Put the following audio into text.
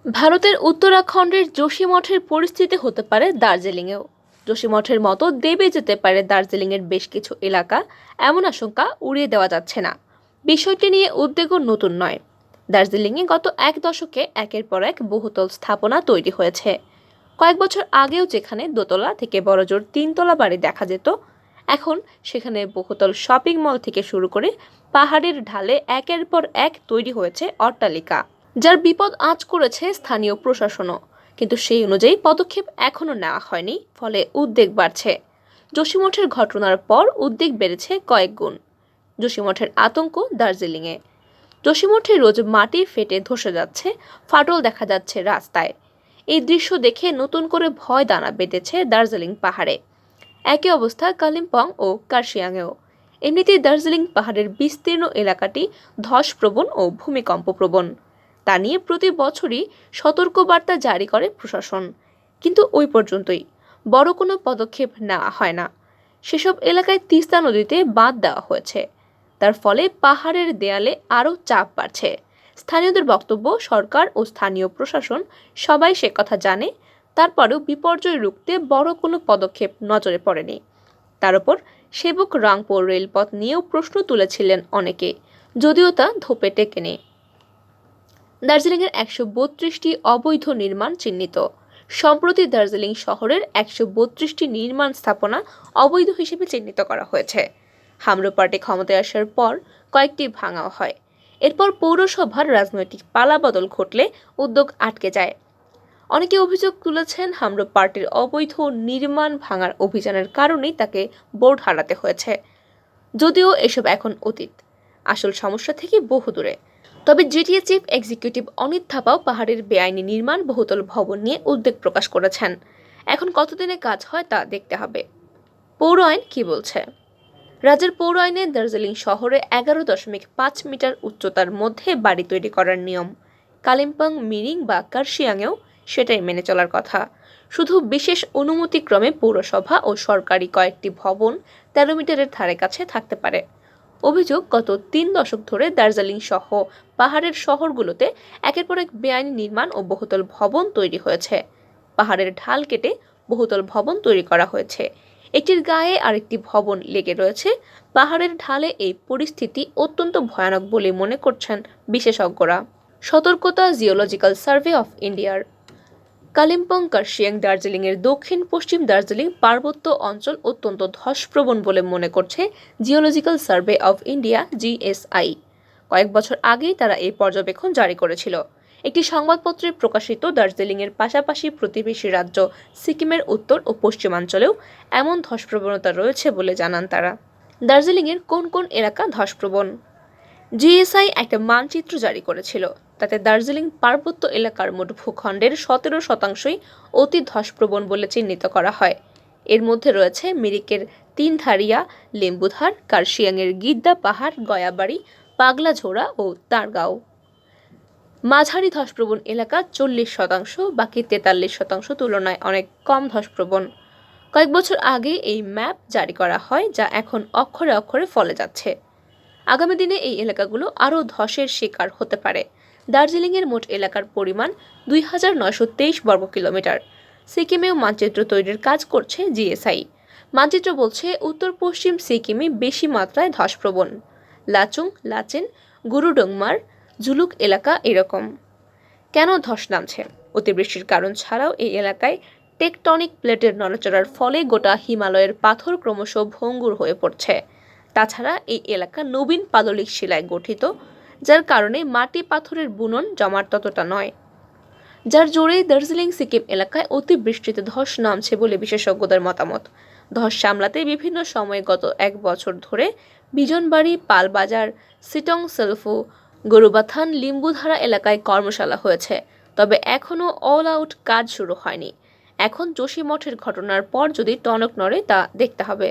ভারতের উত্তরাখণ্ডের যোশীমঠের পরিস্থিতি হতে পারে দার্জিলিংয়েও। যোশীমঠের মতো দেবে যেতে পারে দার্জিলিংয়ের বেশ কিছু এলাকা, এমন আশঙ্কা উড়িয়ে দেওয়া যাচ্ছে না। বিষয়টি নিয়ে উদ্বেগও নতুন নয়। দার্জিলিংয়ে গত এক দশকে একের পর এক বহুতল স্থাপনা তৈরি হয়েছে। কয়েক বছর আগেও যেখানে দোতলা থেকে বড়জোর তিনতলা বাড়ি দেখা যেত, এখন সেখানে বহুতল শপিং মল থেকে শুরু করে পাহাড়ের ঢালে একের পর এক তৈরি হয়েছে অট্টালিকা, যার বিপদ আঁচ করেছে স্থানীয় প্রশাসনও। কিন্তু সেই অনুযায়ী পদক্ষেপ এখনও নেওয়া হয়নি, ফলে উদ্বেগ বাড়ছে। যোশীমঠের ঘটনার পর উদ্বেগ বেড়েছে কয়েক গুণ। যোশীমঠের আতঙ্ক দার্জিলিংয়ে। যোশীমঠে রোজ মাটি ফেটে ধসে যাচ্ছে, ফাটল দেখা যাচ্ছে রাস্তায়। এই দৃশ্য দেখে নতুন করে ভয় দানা বেঁধেছে দার্জিলিং পাহাড়ে। একই অবস্থা কালিম্পং ও কার্শিয়াংয়েও। এমনিতেই দার্জিলিং পাহাড়ের বিস্তীর্ণ এলাকাটি ধসপ্রবণ ও ভূমিকম্পপ্রবণ। তা নিয়ে প্রতি বছরই সতর্কবার্তা জারি করে প্রশাসন, কিন্তু ওই পর্যন্তই। বড় কোনো পদক্ষেপ নেওয়া হয় না। সেসব এলাকায় তিস্তা নদীতে বাঁধ দেওয়া হয়েছে, তার ফলে পাহাড়ের দেয়ালে আরও চাপ বাড়ছে। স্থানীয়দের বক্তব্য, সরকার ও স্থানীয় প্রশাসন সবাই সে কথা জানে, তারপরেও বিপর্যয় রুখতে বড় কোনো পদক্ষেপ নজরে পড়েনি। তার উপর সেবক রাংপুর রেলপথ নিয়েও প্রশ্ন তুলেছিলেন অনেকে, যদিও তা ধোপে টেকেনি। দার্জিলিংয়ের ১৩২টি অবৈধ নির্মাণ চিহ্নিত। সম্প্রতি দার্জিলিং শহরের ১৩২টি নির্মাণ স্থাপনা অবৈধ হিসেবে চিহ্নিত করা হয়েছে। হামরো পার্টি ক্ষমতায় আসার পর কয়েকটি ভাঙাও হয়। এরপর পৌরসভার রাজনৈতিক পালাবদল ঘটলে উদ্যোগ আটকে যায়। অনেকে অভিযোগ তুলেছেন, হামরো পার্টির অবৈধ নির্মাণ ভাঙার অভিযানের কারণেই তাকে বোর্ড হারাতে হয়েছে। যদিও এসব এখন অতীত, আসল সমস্যা থেকে বহু দূরে। তবে জিটিএ চিফ এক্সিকিউটিভ অনিত থাপাও পাহাড়ের বেআইনি নির্মাণ বহুতল ভবন নিয়ে উদ্বেগ প্রকাশ করেছেন। এখন কতদিনে কাজ হয় তা দেখতে হবে। পৌর আইন কি বলছে? রাজ্যের পৌর আইনে দার্জিলিং শহরে ১১.৫ মিটার উচ্চতার মধ্যে বাড়ি তৈরি করার নিয়ম। কালিম্পং, মিরিং বা কার্শিয়াংয়েও সেটাই মেনে চলার কথা। শুধু বিশেষ অনুমতিক্রমে পৌরসভা ও সরকারি কয়েকটি ভবন ১৩ মিটারের ধারে কাছে থাকতে পারে। অভিযোগ, গত ৩ দশক ধরে দার্জিলিং সহ পাহাড়ের শহরগুলোতে একের পর এক বেআইনি নির্মাণ ও বহুতল ভবন তৈরি হয়েছে। পাহাড়ের ঢাল কেটে বহুতল ভবন তৈরি করা হয়েছে, একটির গায়ে আরেকটি ভবন লেগে রয়েছে। পাহাড়ের ঢালে এই পরিস্থিতি অত্যন্ত ভয়ানক বলে মনে করছেন বিশেষজ্ঞরা। সতর্কতা জিওলজিক্যাল সার্ভে অফ ইন্ডিয়ার। কালিম্পং, কার্শিয়াং, দার্জিলিংয়ের দক্ষিণ পশ্চিম দার্জিলিং পার্বত্য অঞ্চল অত্যন্ত ধসপ্রবণ বলে মনে করছে geological survey of India, GSI. কয়েক বছর আগেই তারা এই পর্যবেক্ষণ জারি করেছিল। একটি সংবাদপত্রে প্রকাশিত দার্জিলিংয়ের পাশাপাশি প্রতিবেশী রাজ্য সিকিমের উত্তর ও পশ্চিমাঞ্চলেও এমন ধসপ্রবণতা রয়েছে বলে জানান তারা। দার্জিলিংয়ের কোন কোন এলাকা ধসপ্রবণ? জিএসআই একটা মানচিত্র জারি করেছিল, তাতে দার্জিলিং পার্বত্য এলাকার মোট ভূখণ্ডের ১৭%ই অতি ধসপ্রবণ বলে চিহ্নিত করা হয়। এর মধ্যে রয়েছে মিরিকের তিনধারিয়া, লেম্বুধার, কার্শিয়াংয়ের গিদ্দা পাহাড়, গয়াবাড়ি, পাগলাঝোড়া ও তারগাঁও। মাঝারি ধসপ্রবণ এলাকা ৪০%, বাকি ৪৩% তুলনায় অনেক কম ধসপ্রবণ। কয়েক বছর আগে এই ম্যাপ জারি করা হয়, যা এখন অক্ষরে অক্ষরে ফলে যাচ্ছে। আগামী দিনে এই এলাকাগুলো আরও ধসের শিকার হতে পারে। দার্জিলিংয়ের মোট এলাকার পরিমাণ ২,৯২৩ বর্গ কিলোমিটার। সিকিমেও মানচিত্র তৈরির কাজ করছে জিএসআই। মানচিত্র বলছে উত্তর পশ্চিম সিকিমে বেশি মাত্রায় ধসপ্রবণ। লাচুং, লাচেন, গুরুডংমার, জুলুক এলাকা এরকম। কেন ধস নামছে? অতিবৃষ্টির কারণ ছাড়াও এই এলাকায় টেকটনিক প্লেটের নড়াচড়ার ফলে গোটা হিমালয়ের পাথর ক্রমশ ভঙ্গুর হয়ে পড়ছে। তাছাড়া এই এলাকা নবীন পাললিক শিলায় গঠিত, যার কারণে মাটি পাথরের বুনন জমার ততটা নয়, যার জোরেই দার্জিলিং সিকিম এলাকায় অতিবৃষ্টিতে ধস নামছে বলে বিশেষজ্ঞদের মতামত। ধস সামলাতে বিভিন্ন সময়ে গত ১ বছর ধরে বিজনবাড়ি, পালবাজার, সিটং, সেলফু, গরুবাথান, লিম্বুধারা এলাকায় কর্মশালা হয়েছে, তবে এখনও অল আউট কাজ শুরু হয়নি। এখন যোশীমঠের ঘটনার পর যদি টনক নড়ে তা দেখতে হবে।